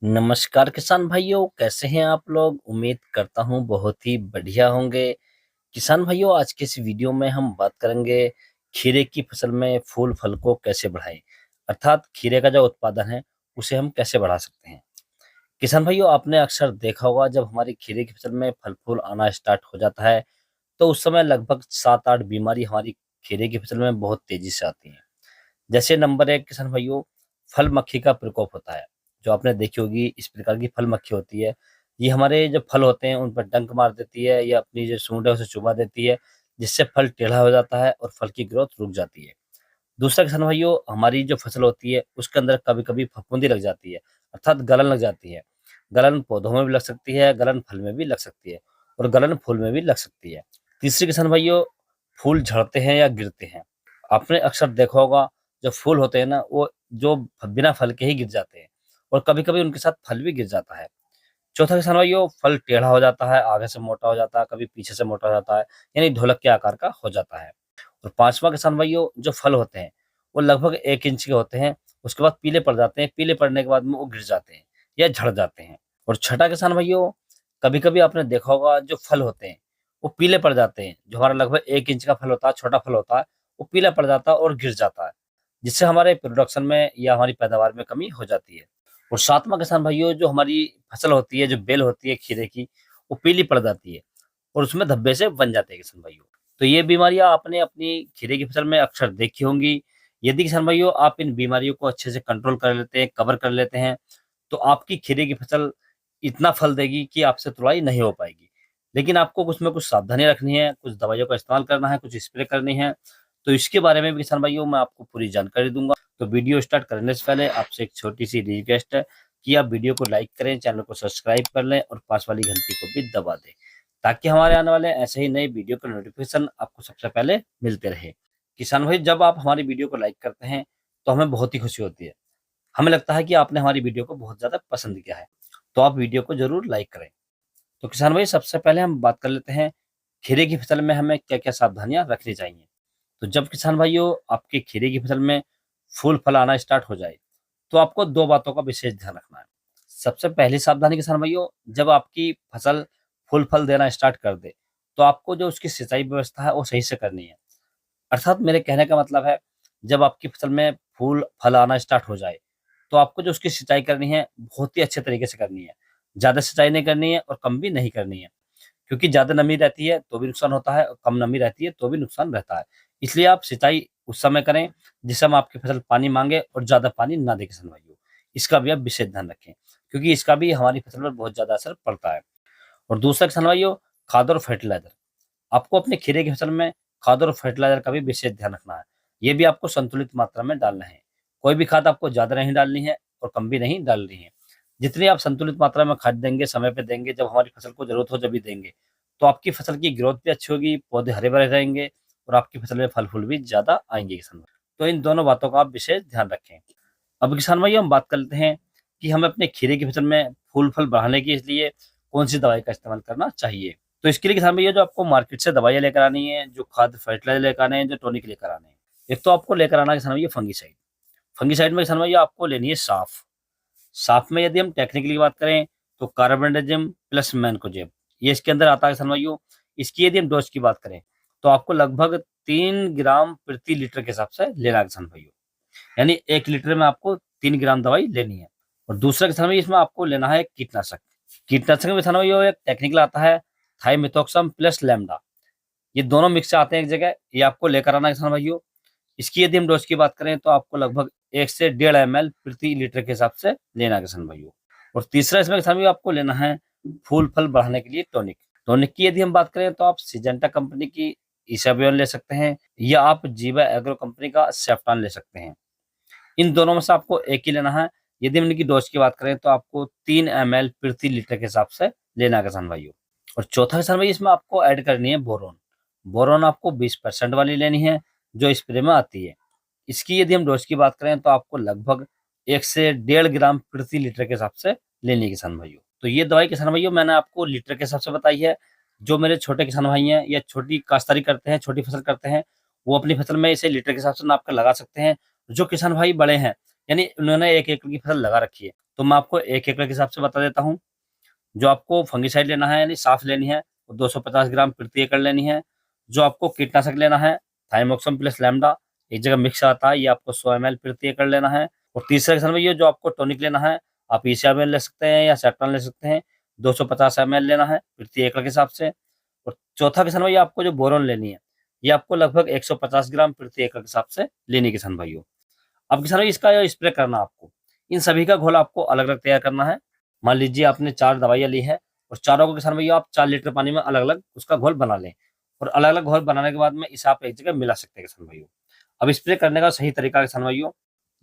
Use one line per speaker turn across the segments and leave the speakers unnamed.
नमस्कार किसान भाइयों, कैसे हैं आप लोग। उम्मीद करता हूँ बहुत ही बढ़िया होंगे। किसान भाइयों, आज के इस वीडियो में हम बात करेंगे खीरे की फसल में फूल फल को कैसे बढ़ाएं, अर्थात खीरे का जो उत्पादन है उसे हम कैसे बढ़ा सकते हैं। किसान भाइयों, आपने अक्सर देखा होगा जब हमारी खीरे की फसल में फल फूल आना स्टार्ट हो जाता है तो उस समय लगभग 7-8 बीमारी हमारी खीरे की फसल में बहुत तेजी से आती हैं। जैसे नंबर एक किसान भाइयों, फल मक्खी का प्रकोप होता है। जो आपने देखी होगी, इस प्रकार की फल मक्खी होती है। ये हमारे जो फल होते हैं उन पर डंक मार देती है या अपनी जो सूंड है उसे चुबा देती है, जिससे फल टेढ़ा हो जाता है और फल की ग्रोथ रुक जाती है। दूसरा किसान भाइयों, हमारी जो फसल होती है उसके अंदर कभी कभी फफूंदी लग जाती है, अर्थात गलन लग जाती है। गलन पौधों में भी लग सकती है, गलन फल में भी लग सकती है और गलन फूल में भी लग सकती है। तीसरी किसान भाइयों, फूल झड़ते हैं या गिरते हैं। आपने अक्सर देखा होगा, जो फूल होते हैं ना वो जो बिना फल के ही गिर जाते हैं और कभी कभी उनके साथ फल भी गिर जाता है। चौथा किसान भाइयों, फल टेढ़ा हो जाता है, आगे से मोटा हो जाता है, कभी पीछे से मोटा हो जाता है, यानी ढोलक के आकार का हो जाता है। और पांचवा किसान भाइयों, जो फल होते हैं वो लगभग 1 इंच के होते हैं, उसके बाद पीले पड़ जाते हैं, पीले पड़ने के बाद में वो गिर जाते हैं या झड़ जाते हैं। और छठा किसान भाइयों, कभी कभी आपने देखा होगा जो फल होते हैं वो पीले पड़ जाते हैं। जो हमारा लगभग 1 इंच का फल होता है, छोटा फल होता है, वो पीला पड़ जाता है और गिर जाता है, जिससे हमारे प्रोडक्शन में या हमारी पैदावार में कमी हो जाती है। और सातवां किसान भाइयों, जो हमारी फसल होती है, जो बेल होती है खीरे की, वो पीली पड़ जाती है और उसमें धब्बे से बन जाते हैं किसान भाइयों। तो ये बीमारियां आपने अपनी खीरे की फसल में अक्सर देखी होंगी। यदि किसान भाइयों आप इन बीमारियों को अच्छे से कंट्रोल कर लेते हैं, कवर कर लेते हैं, तो आपकी खीरे की फसल इतना फल देगी कि आपसे तुड़ाई नहीं हो पाएगी। लेकिन आपको उसमें कुछ सावधानी रखनी है, कुछ दवाइयों का इस्तेमाल करना है, कुछ स्प्रे करनी है। तो इसके बारे में भी किसान भाइयों मैं आपको पूरी जानकारी दूंगा। तो वीडियो स्टार्ट करने से पहले आपसे एक छोटी सी रिक्वेस्ट है कि आप वीडियो को लाइक करें, चैनल को सब्सक्राइब कर लें और पास वाली घंटी को भी दबा दें, ताकि हमारे आने वाले ऐसे ही नए वीडियो का नोटिफिकेशन आपको सबसे पहले मिलते रहे। किसान भाई, जब आप हमारी वीडियो को लाइक करते हैं तो हमें बहुत ही खुशी होती है। हमें लगता है कि आपने हमारी वीडियो को बहुत ज़्यादा पसंद किया है, तो आप वीडियो को ज़रूर लाइक करें। तो किसान भाई, सबसे पहले हम बात कर लेते हैं खीरे की फसल में हमें क्या-क्या सावधानियाँ रखनी चाहिए। तो जब किसान भाइयों आपके खीरे की फसल में फूल फल आना स्टार्ट हो जाए, तो आपको 2 बातों का विशेष ध्यान रखना है। सबसे पहली सावधानी किसान भाइयों, जब आपकी फसल फूल फल देना स्टार्ट कर दे, तो आपको जो उसकी सिंचाई व्यवस्था है वो सही से करनी है। अर्थात मेरे कहने का मतलब है, जब आपकी फसल में फूल फल आना स्टार्ट हो जाए, तो आपको जो उसकी सिंचाई करनी है बहुत ही अच्छे तरीके से करनी है। ज़्यादा सिंचाई नहीं करनी है और कम भी नहीं करनी है। क्योंकि ज़्यादा नमी रहती है तो भी नुकसान होता है और कम नमी रहती है तो भी नुकसान रहता है। इसलिए आप सिंचाई उस समय करें जिस समय आपकी फसल पानी माँगे और ज़्यादा पानी ना दे किसान भाइयों। इसका भी आप विशेष ध्यान रखें, क्योंकि इसका भी हमारी फसल पर बहुत ज़्यादा असर पड़ता है। और दूसरा किसान भाइयों, खाद और फर्टिलाइज़र। आपको अपने खीरे की फसल में खाद और फर्टिलाइज़र का भी विशेष ध्यान रखना है। ये भी आपको संतुलित मात्रा में डालना है। कोई भी खाद आपको ज़्यादा नहीं डालनी है और कम भी नहीं डालनी है। जितनी आप संतुलित मात्रा में खाद देंगे, समय पे देंगे, जब हमारी फसल को ज़रूरत हो जभी देंगे, तो आपकी फसल की ग्रोथ भी अच्छी होगी, पौधे हरे-भरे रहेंगे और आपकी फसल में फल-फूल भी ज़्यादा आएँगे किसान भाई। तो इन दोनों बातों का आप विशेष ध्यान रखें। अब किसान भाइयों, हम बात कर लेते हैं कि हमें अपने खीरे की फसल में फूल-फल बढ़ाने के लिए कौन-सी दवाई का इस्तेमाल करना चाहिए। तो इसके लिए किसान भैया, जो आपको मार्केट से दवाइयाँ लेकर आनी है, जो खाद फर्टिलाइज़र लेकर आने हैं, जो टॉनिक लेकर आने हैं। एक तो आपको लेकर आना है किसान भैया फंगिसाइड। फंगिसाइड में किसान भैया आपको लेनी है साफ। साफ में यदि हम टेक्निकली बात करें तो कार्बेंडाजिम प्लस मैनकोजेब, ये इसके अंदर आता है किसान भाइयों। इसकी यदि हम डोज की बात करें तो आपको लगभग 3 ग्राम प्रति लीटर के हिसाब से लेना है किसान भाइयों। यानी 1 लीटर में आपको 3 ग्राम दवाई लेनी है। और दूसरा किसान भाई, इसमें आपको लेना है कीटनाशक। कीटनाशक में किसान भाइयों एक टेक्निकल आता है, थाइमिथॉक्सम प्लस लैम्बडा। ये दोनों मिक्स आते हैं एक जगह, ये आपको लेकर आना है किसान भाइयों। इसकी यदि हम डोज की बात करें तो आपको लगभग 1 से 1.5 एमएल प्रति लीटर के हिसाब से लेना है किसान भाइयों। और तीसरा इसमें किसान भाइयों आपको लेना है फूल फल बढ़ाने के लिए टॉनिक। टॉनिक की यदि हम बात करें तो आप सिजेंटा कंपनी की इसाबियोन ले सकते हैं या आप जीवा एग्रो कंपनी का सेफ्टॉन ले सकते हैं। इन दोनों में से आपको एक ही लेना है। यदि हम इनकी डोज की बात करें तो आपको 3 एमएल प्रति लीटर के हिसाब से लेना है किसान भाइयों। और चौथा किसान भाई, इसमें आपको ऐड करनी है बोरोन। बोरोन आपको 20% वाली लेनी है, जो स्प्रे में आती है। इसकी यदि हम डोज की बात करें तो आपको लगभग 1 से 1.5 ग्राम प्रति लीटर के हिसाब से लेनी है किसान भाइयों। तो ये दवाई किसान भाइयों मैंने आपको लीटर के हिसाब से बताई है। जो मेरे छोटे किसान भाई हैं या छोटी काश्तकारी करते हैं, छोटी फसल करते हैं, वो अपनी फसल में इसे लीटर के हिसाब से नाप कर लगा सकते हैं जो किसान भाई बड़े हैं, यानी उन्होंने 1 एकड़ की फसल लगा रखी है, तो मैं आपको 1 एकड़ के हिसाब से बता देता हूँ। जो आपको फंगिसाइड लेना है यानी साफ लेनी है, वो 250 ग्राम प्रति एकड़ लेनी है। जो आपको कीटनाशक लेना है, थाइमोक्सम प्लस लैम्बडा, एक जगह मिक्स आता है, ये आपको 100 ml प्रति एकड़ लेना है। और तीसरा किसान भैया जो आपको टॉनिक लेना है, आप ईसाबेन ले सकते हैं या सेफ्टॉन ले सकते हैं, 250 ml लेना है प्रति एकड़ के हिसाब से। और चौथा किसान भैया आपको जो बोरोन लेनी है, ये आपको लगभग 150 ग्राम प्रति एकड़ के हिसाब से लेनी है किसान भाइयों। अब किसान भाई इसका जो स्प्रे करना आपको, इन सभी का घोल आपको अलग-अलग तैयार करना है। मान लीजिए आपने 4 दवाइयाँ ली हैं और चारों को किसान भैया आप 4 लीटर पानी में अलग-अलग उसका घोल बना लें और अलग-अलग घोल बनाने के बाद में इसे आप एक जगह मिला सकते हैं किसान भाइयों। अब स्प्रे करने का सही तरीका किसान भाइयों,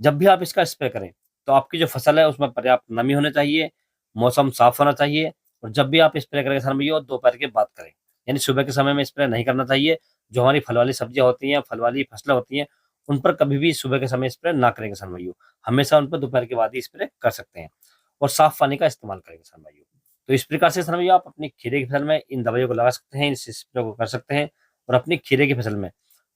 जब भी आप इसका स्प्रे करें, तो आपकी जो फसल है उसमें पर्याप्त नमी होनी चाहिए, मौसम साफ होना चाहिए और जब भी आप स्प्रे करें किसान भैया दोपहर के बाद करें। यानी सुबह के समय में स्प्रे नहीं करना चाहिए। जो हमारी फल वाली सब्जियाँ होती हैं, फल वाली फसलें होती हैं, उन पर कभी भी सुबह के समय स्प्रे ना करें किसान भाइयों। हमेशा उन पर दोपहर के बाद ही स्प्रे कर सकते हैं और साफ पानी का इस्तेमाल करें किसान भाइयों। तो इस प्रकार से किसान भैया आप अपनी खीरे की फसल में इन दवाइयों को लगा सकते हैं, इस स्प्रे को कर सकते हैं और अपनी खीरे की फसल में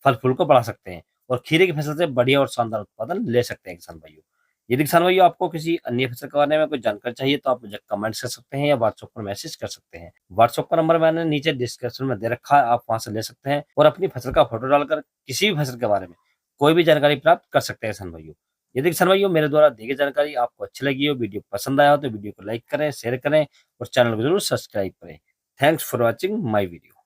फल-फूल को बढ़ा सकते हैं और खीरे की फसल से बढ़िया और शानदार उत्पादन ले सकते हैं किसान भाइयों। यदि किसान भाइयों आपको किसी अन्य फसल के बारे में कोई जानकारी चाहिए तो आप मुझे कमेंट्स कर सकते हैं या व्हाट्सएप पर मैसेज कर सकते हैं। व्हाट्सएप का नंबर मैंने नीचे डिस्क्रिप्शन में दे रखा है, आप वहाँ से ले सकते हैं और अपनी फसल का फोटो डालकर किसी भी फसल के बारे में कोई भी जानकारी प्राप्त कर सकते हैं किसान भाइयों। यदि किसान भाइयों मेरे द्वारा दी गई जानकारी आपको अच्छी लगी हो, वीडियो पसंद आया हो तो वीडियो को लाइक करें, शेयर करें और चैनल को जरूर सब्सक्राइब करें। Thanks for watching my video.